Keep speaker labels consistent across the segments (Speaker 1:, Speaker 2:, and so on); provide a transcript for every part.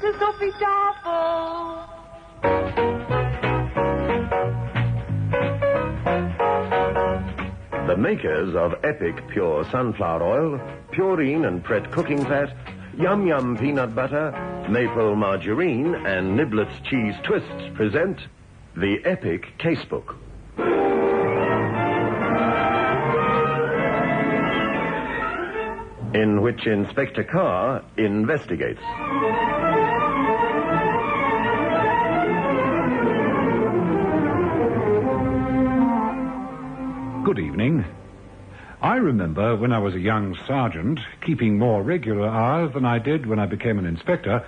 Speaker 1: Mrs. Sophie Tafel.
Speaker 2: The makers of Epic Pure Sunflower Oil, Purine and Pret Cooking Fat, Yum Yum Peanut Butter, Maple Margarine, and Niblets Cheese Twists present the Epic Casebook. In which Inspector Carr investigates.
Speaker 3: Good evening. I remember when I was a young sergeant, keeping more regular hours than I did when I became an inspector,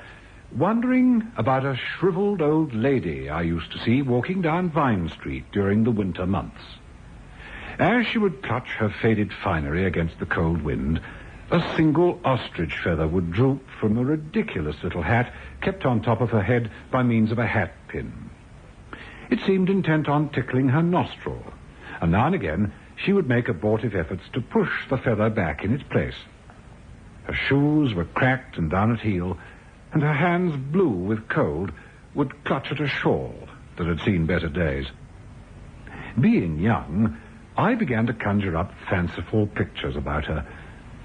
Speaker 3: wondering about a shriveled old lady I used to see walking down Vine Street during the winter months. As she would clutch her faded finery against the cold wind, a single ostrich feather would droop from a ridiculous little hat kept on top of her head by means of a hat pin. It seemed intent on tickling her nostril, and now and again she would make abortive efforts to push the feather back in its place. Her shoes were cracked and down at heel, and her hands, blue with cold, would clutch at a shawl that had seen better days. Being young, I began to conjure up fanciful pictures about her.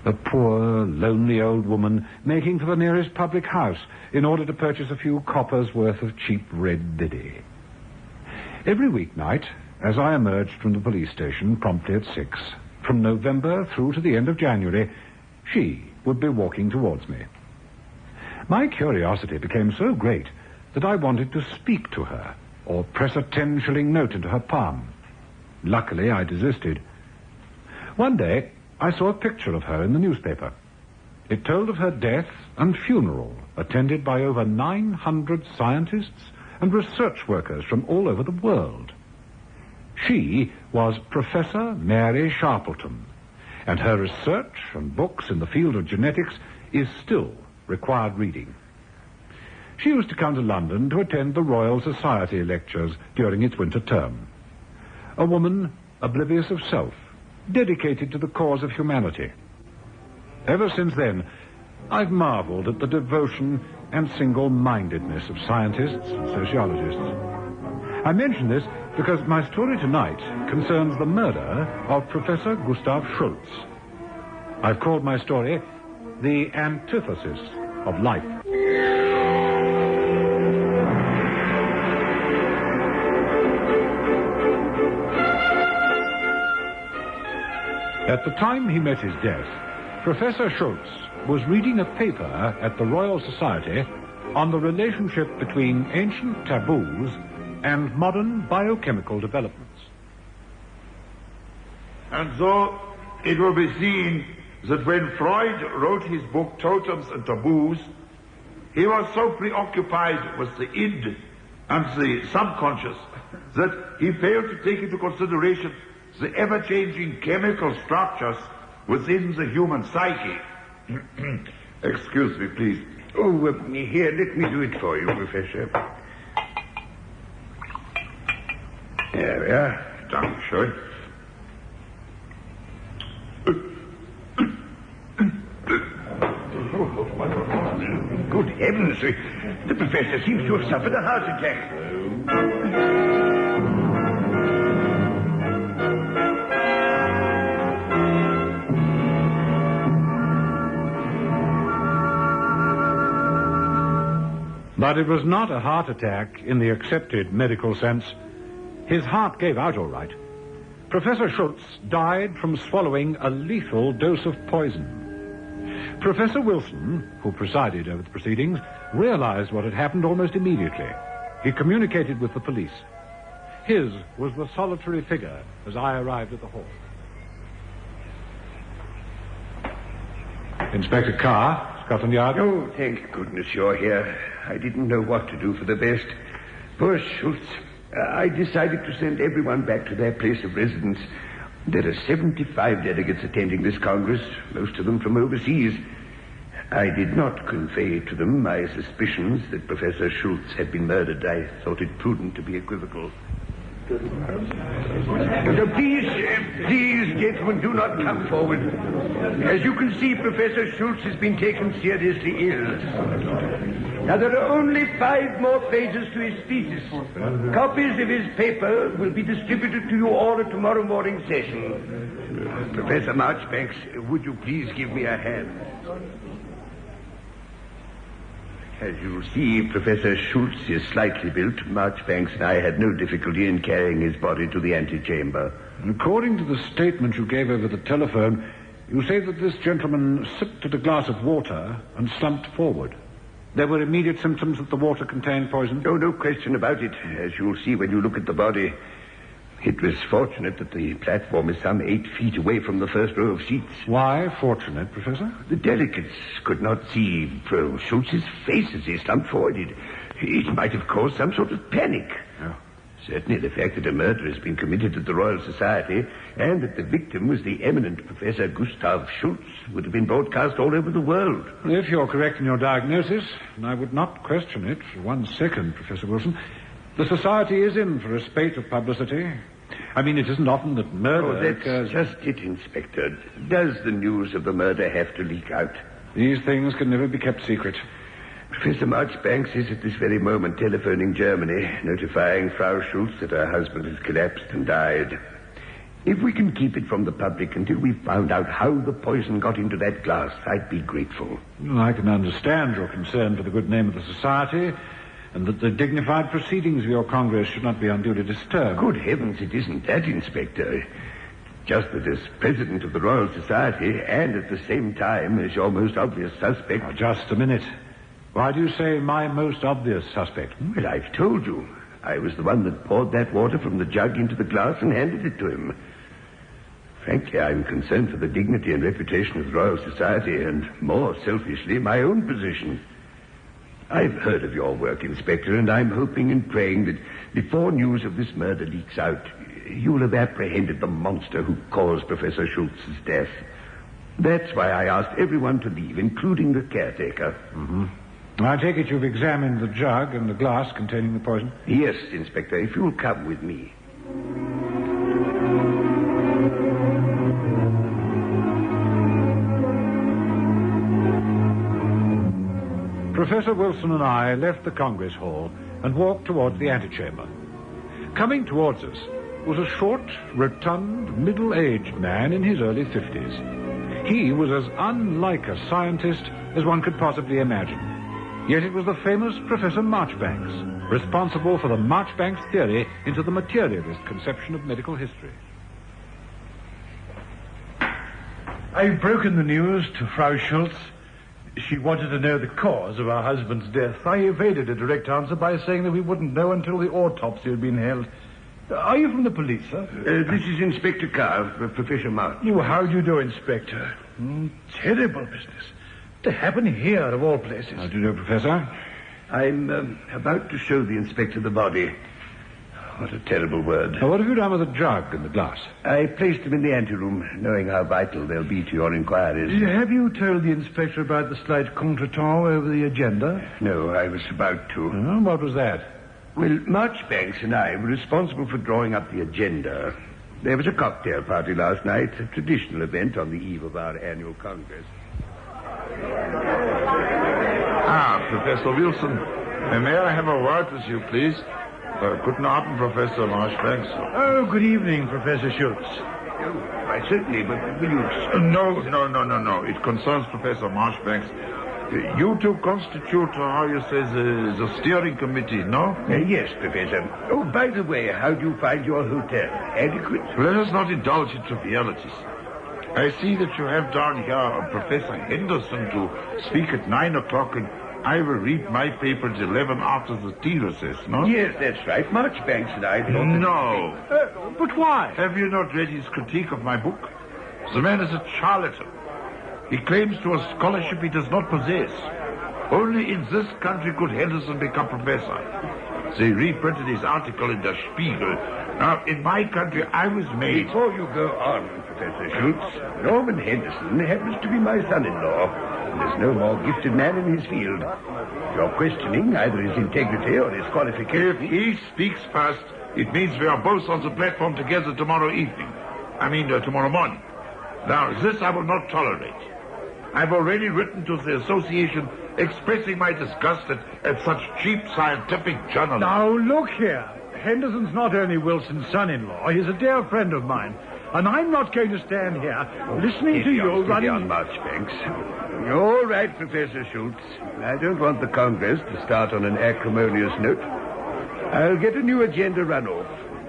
Speaker 3: A poor, lonely old woman making for the nearest public house in order to purchase a few coppers' worth of cheap red biddy. Every weeknight, as I emerged from the police station promptly at 6, from November through to the end of January, she would be walking towards me. My curiosity became so great that I wanted to speak to her or press a 10-shilling note into her palm. Luckily, I desisted. One day, I saw a picture of her in the newspaper. It told of her death and funeral, attended by over 900 scientists and research workers from all over the world. She was Professor Mary Sharpleton, and her research and books in the field of genetics is still required reading. She used to come to London to attend the Royal Society lectures during its winter term. A woman oblivious of self, dedicated to the cause of humanity. Ever since then, I've marveled at the devotion and single-mindedness of scientists and sociologists. I mention this because my story tonight concerns the murder of Professor Gustav Schultz. I've called my story The Antithesis of Life. At the time he met his death, Professor Schultz was reading a paper at the Royal Society on the relationship between ancient taboos and modern biochemical developments.
Speaker 4: And so it will be seen that when Freud wrote his book Totems and Taboos, he was so preoccupied with the id and the subconscious that he failed to take into consideration the ever-changing chemical structures within the human psyche. Excuse me, please.
Speaker 5: Oh, here, let me do it for you, Professor. There we are.
Speaker 4: Dankeschön.
Speaker 5: Good heavens, the Professor seems to have suffered a heart attack.
Speaker 3: But it was not a heart attack in the accepted medical sense. His heart gave out all right. Professor Schultz died from swallowing a lethal dose of poison. Professor Wilson, who presided over the proceedings, realized what had happened almost immediately. He communicated with the police. His was the solitary figure as I arrived at the hall. Inspector Carr, Scotland Yard.
Speaker 5: Oh, thank goodness you're here. I didn't know what to do for the best. Poor Schultz. I decided to send everyone back to their place of residence. There are 75 delegates attending this Congress, most of them from overseas. I did not convey to them my suspicions that Professor Schultz had been murdered. I thought it prudent to be equivocal. Please, gentlemen, do not come forward. As you can see, Professor Schultz has been taken seriously ill. Now, there are only 5 more pages to his thesis. Copies of his paper will be distributed to you all at tomorrow morning's session. Professor Marchbanks, would you please give me a hand? As you see, Professor Schultz is slightly built. Marchbanks and I had no difficulty in carrying his body to the antechamber.
Speaker 3: According to the statement you gave over the telephone, you say that this gentleman sipped at a glass of water and slumped forward. There were immediate symptoms that the water contained poison?
Speaker 5: Oh, no question about it. As you'll see when you look at the body, it was fortunate that the platform is some 8 feet away from the first row of seats.
Speaker 3: Why fortunate, Professor?
Speaker 5: The delegates could not see Schultz's face as he slumped forward. It might have caused some sort of panic.
Speaker 3: Oh.
Speaker 5: Certainly the fact that a murder has been committed at the Royal Society and that the victim was the eminent Professor Gustav Schultz would have been broadcast all over the world.
Speaker 3: If you're correct in your diagnosis, and I would not question it for 1 second, Professor Wilson, the Society is in for a spate of publicity. I mean, it isn't often that murder
Speaker 5: that's just it, Inspector. Does the news of the murder have to leak out?
Speaker 3: These things can never be kept secret.
Speaker 5: Professor Marchbanks is at this very moment telephoning Germany, notifying Frau Schultz that her husband has collapsed and died. If we can keep it from the public until we've found out how the poison got into that glass, I'd be grateful.
Speaker 3: Well, I can understand your concern for the good name of the Society, and that the dignified proceedings of your Congress should not be unduly disturbed.
Speaker 5: Good heavens, it isn't that, Inspector. Just that as President of the Royal Society, and at the same time as your most obvious suspect...
Speaker 3: Now, just a minute. Why do you say my most obvious suspect?
Speaker 5: Well, I've told you. I was the one that poured that water from the jug into the glass and handed it to him. Frankly, I'm concerned for the dignity and reputation of the Royal Society, and more selfishly, my own position. I've heard of your work, Inspector, and I'm hoping and praying that before news of this murder leaks out, you'll have apprehended the monster who caused Professor Schultz's death. That's why I asked everyone to leave, including the caretaker.
Speaker 3: Mm-hmm. I take it you've examined the jug and the glass containing the poison?
Speaker 5: Yes, Inspector, if you'll come with me.
Speaker 3: Professor Wilson and I left the Congress Hall and walked towards the antechamber. Coming towards us was a short, rotund, middle-aged man in his early 50s. He was as unlike a scientist as one could possibly imagine. Yet it was the famous Professor Marchbanks, responsible for the Marchbanks theory into the materialist conception of medical history.
Speaker 6: I've broken the news to Frau Schultz. She wanted to know the cause of her husband's death. I evaded a direct answer by saying that we wouldn't know until the autopsy had been held. Are you from the police, sir?
Speaker 5: This is Inspector Carr, Professor Martin.
Speaker 6: Oh, how do you do, Inspector? Terrible business. To happen here, of all places.
Speaker 3: How do you do, Professor?
Speaker 5: I'm about to show the inspector the body. What a terrible word.
Speaker 3: Now, what have you done with the jug and the glass?
Speaker 5: I placed them in the anteroom, knowing how vital they'll be to your inquiries.
Speaker 6: Have you told the inspector about the slight contretemps over the agenda?
Speaker 5: No, I was about to.
Speaker 3: What was that?
Speaker 5: Well, Marchbanks and I were responsible for drawing up the agenda. There was a cocktail party last night, a traditional event on the eve of our annual Congress.
Speaker 4: Professor Wilson. May I have a word with you, please? Guten Abend, Professor Marchbanks.
Speaker 6: Oh, good evening, Professor Schultz.
Speaker 5: Oh, why, certainly, but will you...
Speaker 4: No. It concerns Professor Marchbanks. You two constitute, how you say, the steering committee, no?
Speaker 5: Yes, Professor. Oh, by the way, how do you find your hotel? Adequate?
Speaker 4: Let us not indulge in trivialities. I see that you have down here Professor Henderson to speak at 9 o'clock, and I will read my paper at 11 after the tea recess, no?
Speaker 5: Yes, that's right. Marchbanks and I...
Speaker 4: No.
Speaker 6: But why?
Speaker 4: Have you not read his critique of my book? The man is a charlatan. He claims to a scholarship he does not possess. Only in this country could Henderson become professor. They reprinted his article in Der Spiegel. Now, in my country, I was made...
Speaker 5: Before you go on, Professor Schultz, Norman Henderson happens to be my son-in-law. And there's no more gifted man in his field. You're questioning either his integrity or his qualifications.
Speaker 4: If he speaks first, it means we are both on the platform together tomorrow evening. Tomorrow morning. Now, this I will not tolerate. I've already written to the association expressing my disgust at such cheap scientific journalism.
Speaker 6: Now, look here. Henderson's not only Wilson's son-in-law, he's a dear friend of mine. And I'm not going to stand here listening to you running...
Speaker 5: on Marchbanks. You're all right, Professor Schultz. I don't want the Congress to start on an acrimonious note. I'll get a new agenda run-off.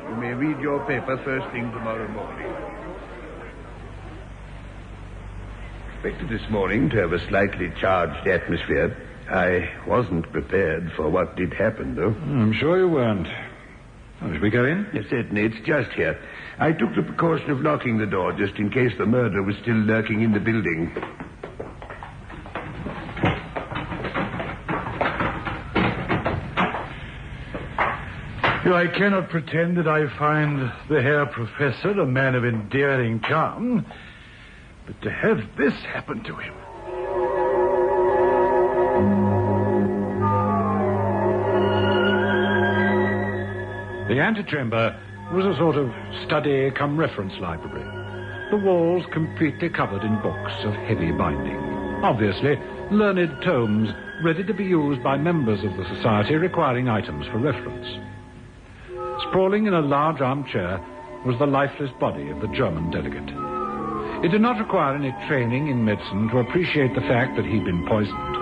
Speaker 5: You may read your paper first thing tomorrow morning. Expected this morning to have a slightly charged atmosphere. I wasn't prepared for what did happen, though.
Speaker 3: I'm sure you weren't. Oh, should we go in?
Speaker 5: Yes, certainly. It's just here. I took the precaution of locking the door just in case the murderer was still lurking in the building.
Speaker 6: I cannot pretend that I find the Herr Professor a man of endearing charm, but to have this happen to him...
Speaker 3: The antechamber was a sort of study-cum-reference library. The walls completely covered in books of heavy binding. Obviously, learned tomes ready to be used by members of the society requiring items for reference. Sprawling in a large armchair was the lifeless body of the German delegate. It did not require any training in medicine to appreciate the fact that he'd been poisoned.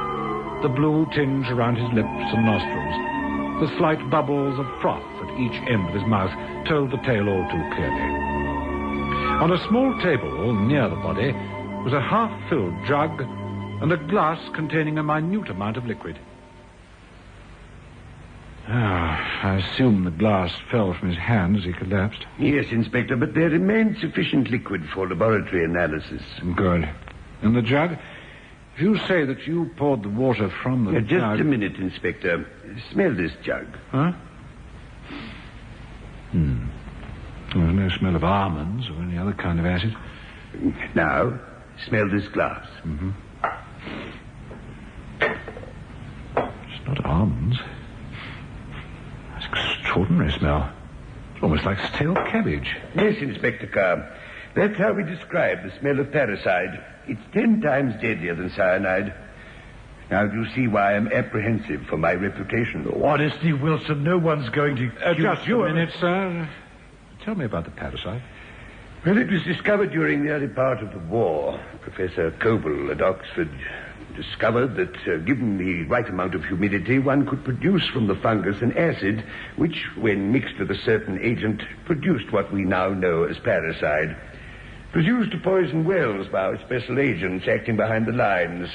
Speaker 3: The blue tinge around his lips and nostrils, the slight bubbles of froth at each end of his mouth told the tale all too clearly. On a small table near the body was a half-filled jug and a glass containing a minute amount of liquid. I assume the glass fell from his hand as he collapsed.
Speaker 5: Yes, Inspector, but there remained sufficient liquid for laboratory analysis.
Speaker 3: Good. And the jug? If you say that you poured the water from the jug...
Speaker 5: Just a minute, Inspector. Smell this jug.
Speaker 3: Huh? There's no smell of almonds or any other kind of acid.
Speaker 5: Now, smell this glass.
Speaker 3: Mm-hmm. It's not almonds. That's an extraordinary smell. It's almost like stale cabbage.
Speaker 5: Yes, Inspector Carr. That's how we describe the smell of parricide. It's 10 times deadlier than cyanide. Now, do you see why I'm apprehensive for my reputation?
Speaker 6: Honestly, Wilson, no one's going to...
Speaker 3: Just a minute, sir. Tell me about the parricide.
Speaker 5: Well, it was discovered during the early part of the war. Professor Coble at Oxford discovered that, given the right amount of humidity, one could produce from the fungus an acid which, when mixed with a certain agent, produced what we now know as parricide. It was used to poison wells by our special agents acting behind the lines.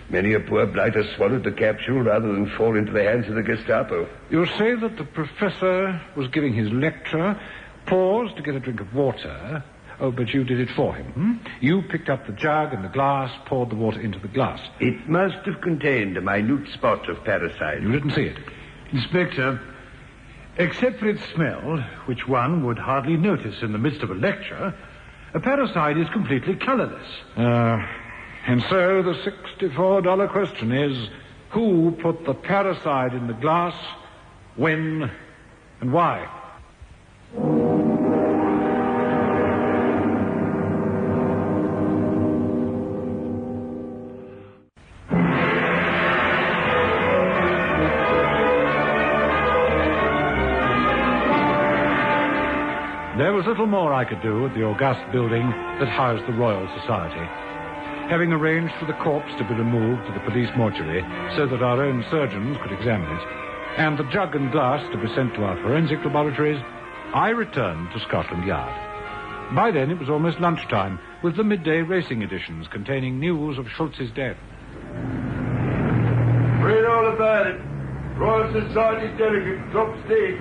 Speaker 5: Many a poor blighter swallowed the capsule rather than fall into the hands of the Gestapo.
Speaker 3: You say that the professor was giving his lecture, paused to get a drink of water. Oh, but you did it for him, You picked up the jug and the glass, poured the water into the glass.
Speaker 5: It must have contained a minute spot of parricide.
Speaker 3: You didn't see it?
Speaker 6: Inspector, except for its smell, which one would hardly notice in the midst of a lecture, a parricide is completely colorless.
Speaker 3: And so the $64 question is, who put the parricide in the glass, when, and why? There was little more I could do at the august building that housed the Royal Society. Having arranged for the corpse to be removed to the police mortuary so that our own surgeons could examine it, and the jug and glass to be sent to our forensic laboratories, I returned to Scotland Yard. By then it was almost lunchtime, with the midday racing editions containing news of Schultz's death.
Speaker 4: Read all about it. Royal Society delegate drops dead.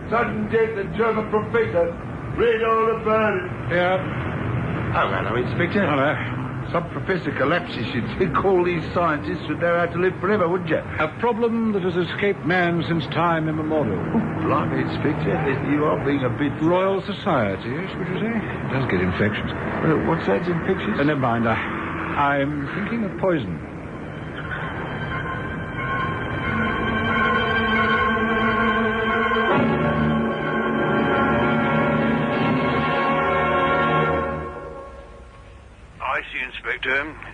Speaker 4: Sudden death of German professor. Read all about it.
Speaker 3: Yeah.
Speaker 4: Oh, hello, Inspector.
Speaker 3: Hello.
Speaker 4: Some professor collapses, you'd think all these scientists would know how to live forever, wouldn't you?
Speaker 3: A problem that has escaped man since time immemorial.
Speaker 4: Blimey, Inspector, you are being a bit...
Speaker 3: Royal Society, would you say? It does get infections.
Speaker 4: What's that, infections?
Speaker 3: Never mind, I'm thinking of poison.
Speaker 7: Inspector.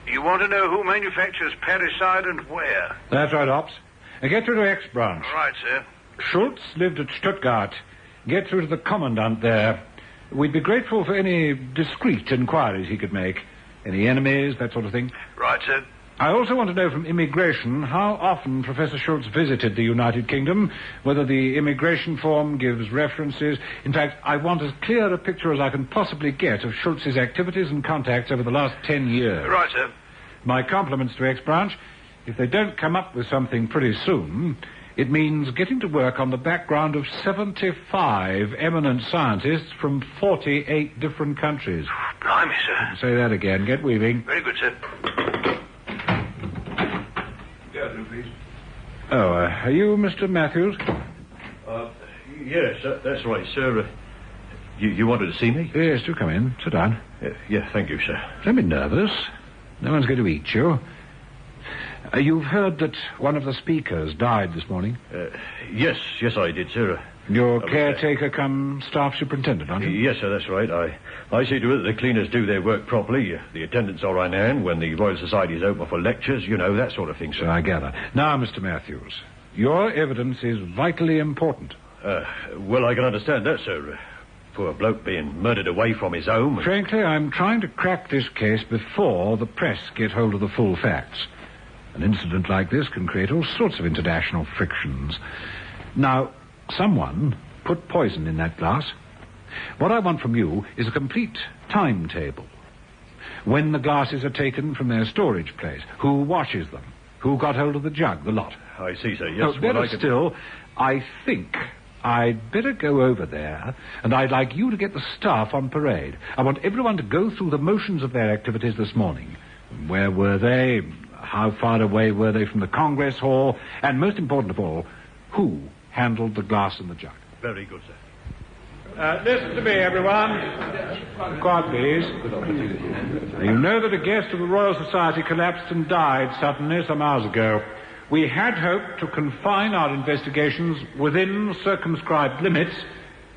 Speaker 7: You want to know who manufactures parricide and where?
Speaker 3: That's right, Ops. Get through to X branch.
Speaker 7: Right, sir.
Speaker 3: Schultz lived at Stuttgart. Get through to the commandant there. We'd be grateful for any discreet inquiries he could make. Any enemies, that sort of thing.
Speaker 7: Right, sir.
Speaker 3: I also want to know from immigration how often Professor Schultz visited the United Kingdom, whether the immigration form gives references. In fact, I want as clear a picture as I can possibly get of Schultz's activities and contacts over the last 10 years.
Speaker 7: Right, sir.
Speaker 3: My compliments to X branch. If they don't come up with something pretty soon, it means getting to work on the background of 75 eminent scientists from 48 different countries.
Speaker 7: Blimey, sir.
Speaker 3: Say that again. Get weaving.
Speaker 7: Very good, sir.
Speaker 3: Oh, are you Mr. Matthews?
Speaker 8: Yes, that's right, sir. You wanted to see me?
Speaker 3: Yes, do come in. Sit down.
Speaker 8: Yeah, thank you, sir.
Speaker 3: Don't be nervous. No one's going to eat you. You've heard that one of the speakers died this morning?
Speaker 8: Yes, I did, sir.
Speaker 3: You're caretaker come staff superintendent, aren't you?
Speaker 8: Yes, sir, that's right. I see to it that the cleaners do their work properly. The attendants are on hand when the Royal Society is open for lectures, that sort of thing, sir.
Speaker 3: So I gather. Now, Mr. Matthews, your evidence is vitally important.
Speaker 8: Well, I can understand that, sir. Poor bloke being murdered away from his home.
Speaker 3: Frankly, I'm trying to crack this case before the press get hold of the full facts. An incident like this can create all sorts of international frictions. Now, someone put poison in that glass. What I want from you is a complete timetable. When the glasses are taken from their storage place, who washes them, who got hold of the jug, the lot.
Speaker 8: I see, sir, yes.
Speaker 3: Better still, I think I'd better go over there, and I'd like you to get the staff on parade. I want everyone to go through the motions of their activities this morning. Where were they? How far away were they from the Congress Hall? And most important of all, who handled the glass and the jug?
Speaker 8: Very good, sir.
Speaker 3: Listen to me, everyone. Quiet, please. You know that a guest of the Royal Society collapsed and died suddenly some hours ago. We had hoped to confine our investigations within circumscribed limits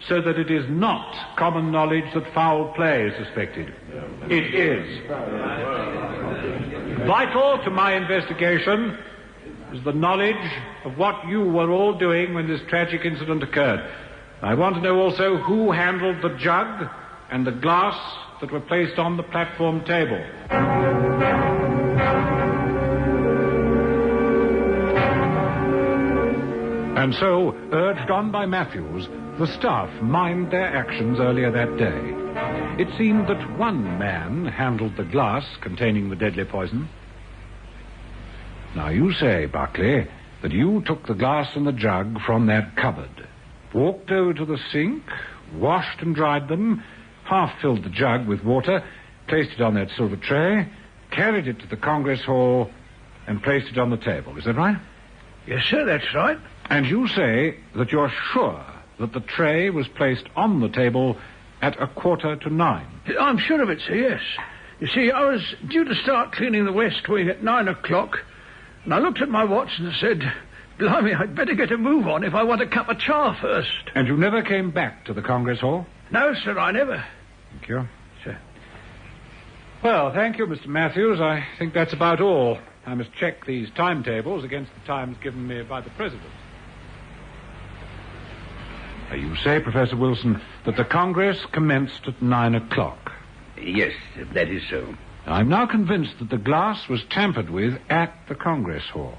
Speaker 3: so that it is not common knowledge that foul play is suspected. It is. Vital to my investigation is the knowledge of what you were all doing when this tragic incident occurred. I want to know also who handled the jug and the glass that were placed on the platform table. And so, urged on by Matthews, the staff mined their actions earlier that day. It seemed that one man handled the glass containing the deadly poison. Now you say, Buckley, that you took the glass and the jug from that cupboard, walked over to the sink, washed and dried them, half-filled the jug with water, placed it on that silver tray, carried it to the Congress Hall, and placed it on the table. Is that right?
Speaker 5: Yes, sir, that's right.
Speaker 3: And you say that you're sure that the tray was placed on the table at 8:45.
Speaker 5: I'm sure of it, sir, yes. You see, I was due to start cleaning the West Wing at 9 o'clock, and I looked at my watch and said, blimey, I'd better get a move on if I want a cup of cha first.
Speaker 3: And you never came back to the Congress Hall?
Speaker 5: No, sir, I never.
Speaker 3: Thank you. Sir. Well, thank you, Mr. Matthews. I think that's about all. I must check these timetables against the times given me by the President. You say, Professor Wilson, that the Congress commenced at 9 o'clock.
Speaker 5: Yes, that is so.
Speaker 3: I'm now convinced that the glass was tampered with at the Congress Hall.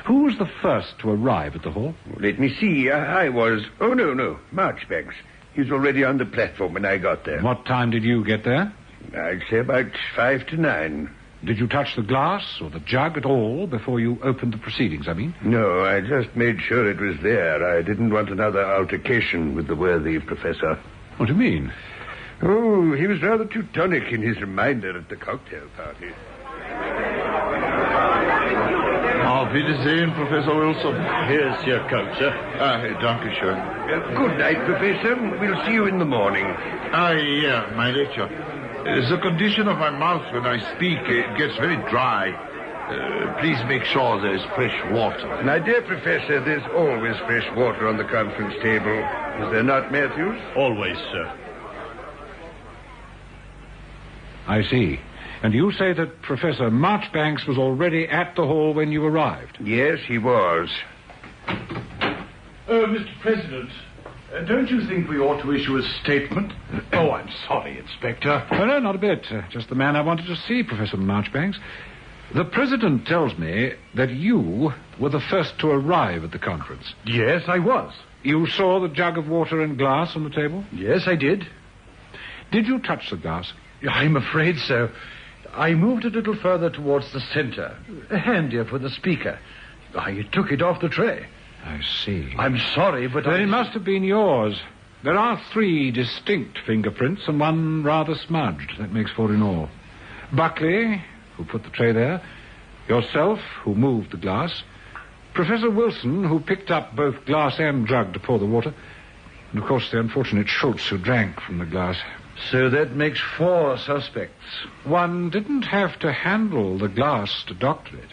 Speaker 3: Who was the first to arrive at the hall?
Speaker 5: Let me see. I was... Oh, no. Marchbanks. He was already on the platform when I got there.
Speaker 3: What time did you get there?
Speaker 5: I'd say about 8 to 9.
Speaker 3: Did you touch the glass or the jug at all before you opened the proceedings, I mean?
Speaker 5: No, I just made sure it was there. I didn't want another altercation with the worthy professor.
Speaker 3: What do you mean?
Speaker 5: Oh, he was rather Teutonic in his reminder at the cocktail party.
Speaker 4: Auf Wiedersehen, Professor Wilson.
Speaker 8: Here's your coat, sir.
Speaker 4: Danke schön.
Speaker 5: Good night, Professor. We'll see you in the morning.
Speaker 4: Yeah, my lecture. The condition of my mouth when I speak, it gets very dry. Please make sure there's fresh water.
Speaker 5: My dear Professor, there's always fresh water on the conference table. Is there not, Matthews?
Speaker 8: Always, sir.
Speaker 3: I see. And you say that Professor Marchbanks was already at the hall when you arrived?
Speaker 5: Yes, he was.
Speaker 6: Mr. President, don't you think we ought to issue a statement? Oh, I'm sorry, Inspector.
Speaker 3: No, not a bit. Just the man I wanted to see, Professor Marchbanks. The President tells me that you were the first to arrive at the conference.
Speaker 6: Yes, I was.
Speaker 3: You saw the jug of water and glass on the table?
Speaker 6: Yes, I did.
Speaker 3: Did you touch the glass?
Speaker 6: I'm afraid so. I moved a little further towards the center, handier for the speaker. I took it off the tray.
Speaker 3: I see.
Speaker 6: I'm sorry, but
Speaker 3: Then it must have been yours. There are 3 distinct fingerprints and one rather smudged. That makes 4 in all. Buckley, who put the tray there, yourself, who moved the glass, Professor Wilson, who picked up both glass and jug to pour the water, and, of course, the unfortunate Schultz, who drank from the glass.
Speaker 6: So that makes 4 suspects.
Speaker 3: One didn't have to handle the glass to doctor it.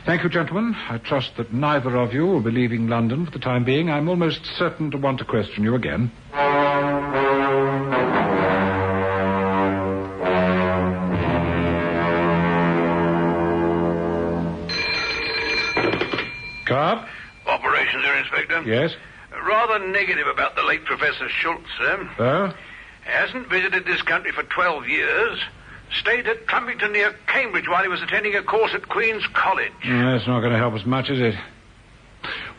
Speaker 3: Thank you, gentlemen. I trust that neither of you will be leaving London for the time being. I'm almost certain to want to question you again. Carr?
Speaker 7: Operations here, Inspector.
Speaker 3: Yes?
Speaker 7: Rather negative about the late Professor Schultz, sir.
Speaker 3: Oh?
Speaker 7: Hasn't visited this country for 12 years. Stayed at Trumpington near Cambridge while he was attending a course at Queen's College.
Speaker 3: That's not going to help us much, is it?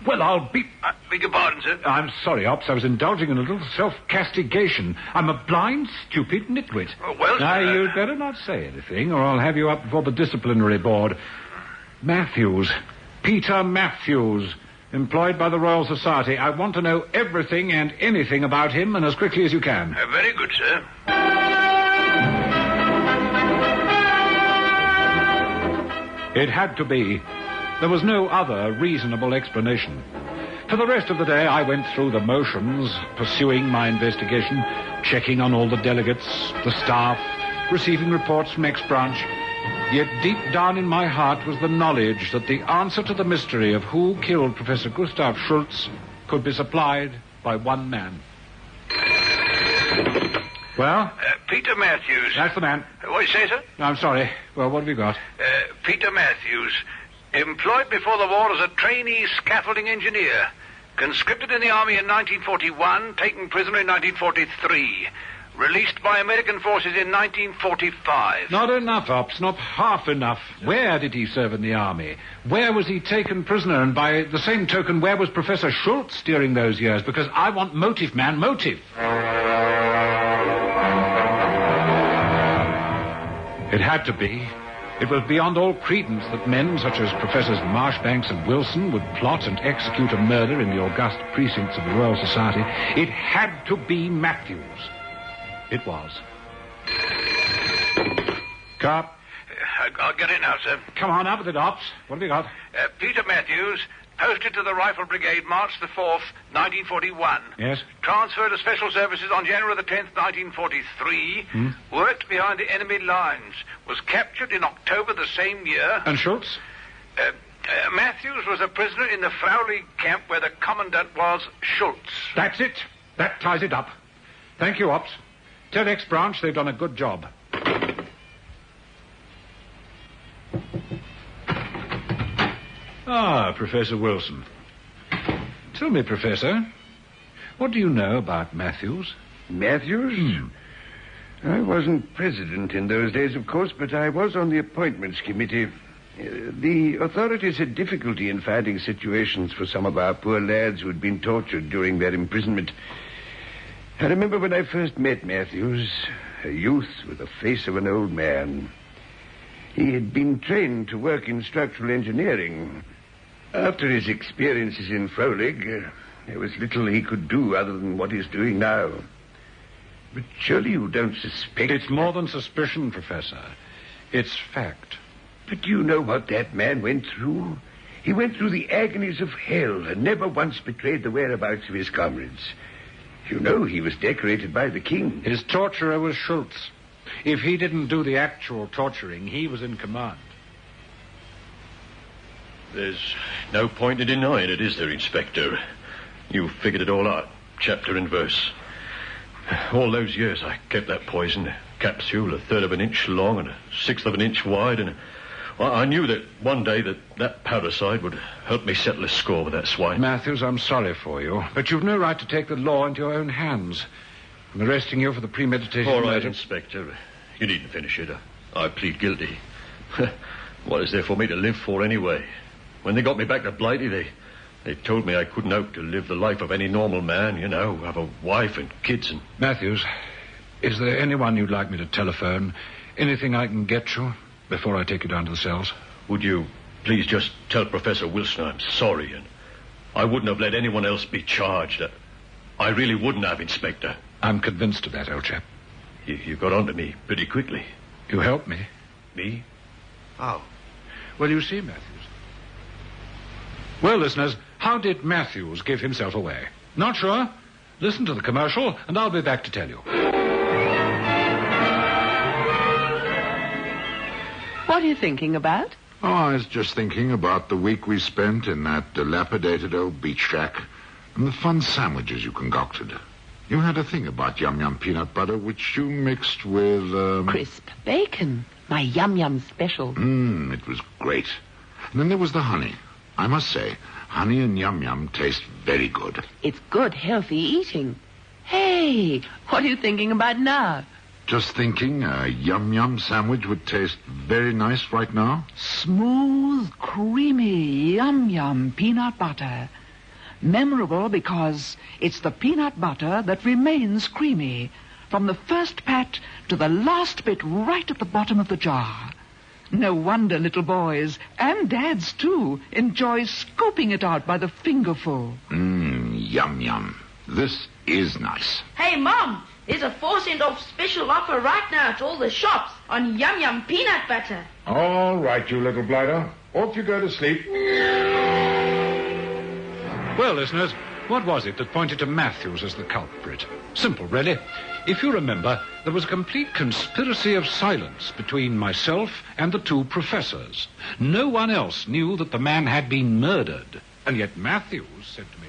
Speaker 3: Well, I'll be...
Speaker 7: Beg your pardon, sir.
Speaker 3: I'm sorry, Ops. I was indulging in a little self-castigation. I'm a blind, stupid nitwit.
Speaker 7: Oh, well,
Speaker 3: Now,
Speaker 7: sir...
Speaker 3: you'd better not say anything, or I'll have you up before the disciplinary board. Matthews. Peter Matthews. Employed by the Royal Society. I want to know everything and anything about him, and as quickly as you can.
Speaker 7: Very good, sir.
Speaker 3: It had to be. There was no other reasonable explanation. For the rest of the day, I went through the motions, pursuing my investigation, checking on all the delegates, the staff, receiving reports from X-Branch. Yet deep down in my heart was the knowledge that the answer to the mystery of who killed Professor Gustav Schultz could be supplied by one man. Well?
Speaker 7: Peter Matthews.
Speaker 3: That's the man.
Speaker 7: What do you say, sir?
Speaker 3: No, I'm sorry. Well, what have you got?
Speaker 7: Peter Matthews. Employed before the war as a trainee scaffolding engineer. Conscripted in the army in 1941, taken prisoner in 1943. Released by American forces in 1945.
Speaker 3: Not enough, Ops. Not half enough. Where did he serve in the army? Where was he taken prisoner? And by the same token, where was Professor Schultz during those years? Because I want motive, man, motive. It had to be. It was beyond all credence that men such as Professors Marchbanks and Wilson would plot and execute a murder in the august precincts of the Royal Society. It had to be Matthews. It was. Carr?
Speaker 7: I'll get in now, sir.
Speaker 3: Come on, up with it, Ops. What have you got?
Speaker 7: Peter Matthews, posted to the Rifle Brigade March the 4th, 1941.
Speaker 3: Yes?
Speaker 7: Transferred to Special Services on January the 10th, 1943. Worked behind the enemy lines. Was captured in October the same year.
Speaker 3: And Schultz?
Speaker 7: Matthews was a prisoner in the Fraulich camp where the commandant was Schultz.
Speaker 3: That's it. That ties it up. Thank you, Ops. Tell X-Branch they've done a good job. Ah, Professor Wilson. Tell me, Professor, what do you know about Matthews?
Speaker 5: Matthews? I wasn't president in those days, of course, but I was on the appointments committee. The authorities had difficulty in finding situations for some of our poor lads who had been tortured during their imprisonment. I remember when I first met Matthews, a youth with the face of an old man. He had been trained to work in structural engineering. After his experiences in Fraulich, there was little he could do other than what he's doing now. But surely you don't suspect...
Speaker 3: It's more than suspicion, Professor. It's fact.
Speaker 5: But do you know what that man went through? He went through the agonies of hell and never once betrayed the whereabouts of his comrades. You know he was decorated by the king.
Speaker 3: His torturer was Schultz. If he didn't do the actual torturing, he was in command.
Speaker 8: There's no point in denying it, is there, Inspector? You figured it all out, chapter and verse. All those years I kept that poison, capsule, a third of an inch long and a sixth of an inch wide, and I knew that one day that parasite would help me settle a score with that swine.
Speaker 3: Matthews, I'm sorry for you, but you've no right to take the law into your own hands. I'm arresting you for the premeditated
Speaker 8: All right,
Speaker 3: murder.
Speaker 8: Inspector. You needn't finish it. I plead guilty. What is there for me to live for anyway? When they got me back to Blighty, they told me I couldn't hope to live the life of any normal man, have a wife and kids and...
Speaker 3: Matthews, is there anyone you'd like me to telephone? Anything I can get you before I take you down to the cells?
Speaker 8: Would you please just tell Professor Wilson I'm sorry, and I wouldn't have let anyone else be charged. I really wouldn't have, Inspector.
Speaker 3: I'm convinced of that, old chap.
Speaker 8: You got on to me pretty quickly.
Speaker 3: You helped me.
Speaker 8: Me?
Speaker 3: How? Well, you see, Matthews. Well, listeners, how did Matthews give himself away? Not sure? Listen to the commercial, and I'll be back to tell you.
Speaker 9: What are you thinking about?
Speaker 10: Oh, I was just thinking about the week we spent in that dilapidated old beach shack and the fun sandwiches you concocted. You had a thing about yum-yum peanut butter, which you mixed with,
Speaker 9: Crisp bacon. My yum-yum special.
Speaker 10: It was great. And then there was the honey. I must say, honey and yum-yum taste very good.
Speaker 9: It's good, healthy eating. Hey, what are you thinking about now?
Speaker 10: Just thinking a yum-yum sandwich would taste very nice right now.
Speaker 11: Smooth, creamy, yum-yum peanut butter. Memorable because it's the peanut butter that remains creamy, from the first pat to the last bit right at the bottom of the jar. No wonder little boys, and dads too, enjoy scooping it out by the fingerful.
Speaker 10: Yum-yum. This is nice.
Speaker 12: Hey, Mom, there's a 4-cent off special offer right now at all the shops on yum-yum peanut butter.
Speaker 4: All right, you little blighter. Off you go to sleep.
Speaker 3: Well, listeners, what was it that pointed to Matthews as the culprit? Simple, really. If you remember, there was a complete conspiracy of silence between myself and the two professors. No one else knew that the man had been murdered. And yet Matthews said to me...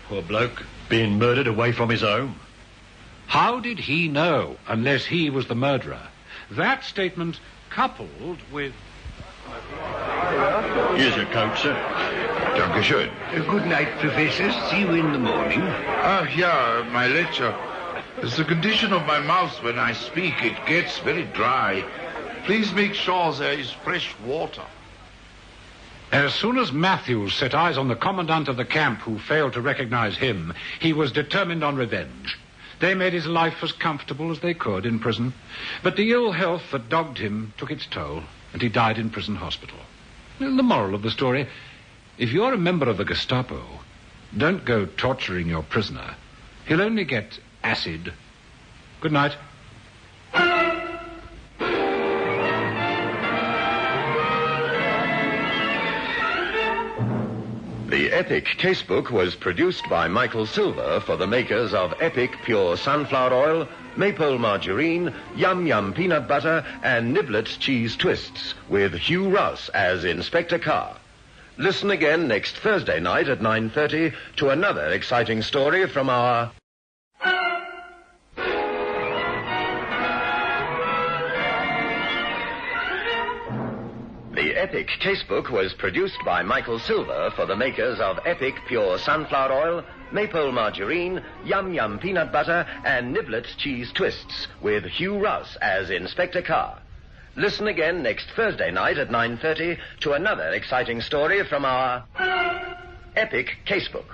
Speaker 8: Poor bloke, being murdered away from his home.
Speaker 3: How did he know, unless he was the murderer? That statement, coupled with...
Speaker 8: Here's your coat, sir.
Speaker 5: Dankeschön. Good night, Professor. See you in the morning.
Speaker 4: Yeah, my lecture. It's the condition of my mouth when I speak. It gets very dry. Please make sure there is fresh water.
Speaker 3: As soon as Matthews set eyes on the commandant of the camp who failed to recognize him, he was determined on revenge. They made his life as comfortable as they could in prison, but the ill health that dogged him took its toll, and he died in prison hospital. The moral of the story, if you're a member of the Gestapo, don't go torturing your prisoner. He'll only get acid. Good night.
Speaker 2: The Epic Casebook was produced by Michael Silver for the makers of Epic Pure Sunflower Oil, Maple Margarine, Yum Yum Peanut Butter, and Niblets Cheese Twists, with Hugh Ross as Inspector Carr. Listen again next Thursday night at 9:30 to another exciting story from our... The Epic Casebook was produced by Michael Silver for the makers of Epic Pure Sunflower Oil, Maple Margarine, Yum Yum Peanut Butter, and Niblets Cheese Twists, with Hugh Ross as Inspector Carr. Listen again next Thursday night at 9:30 to another exciting story from our Epic Casebook.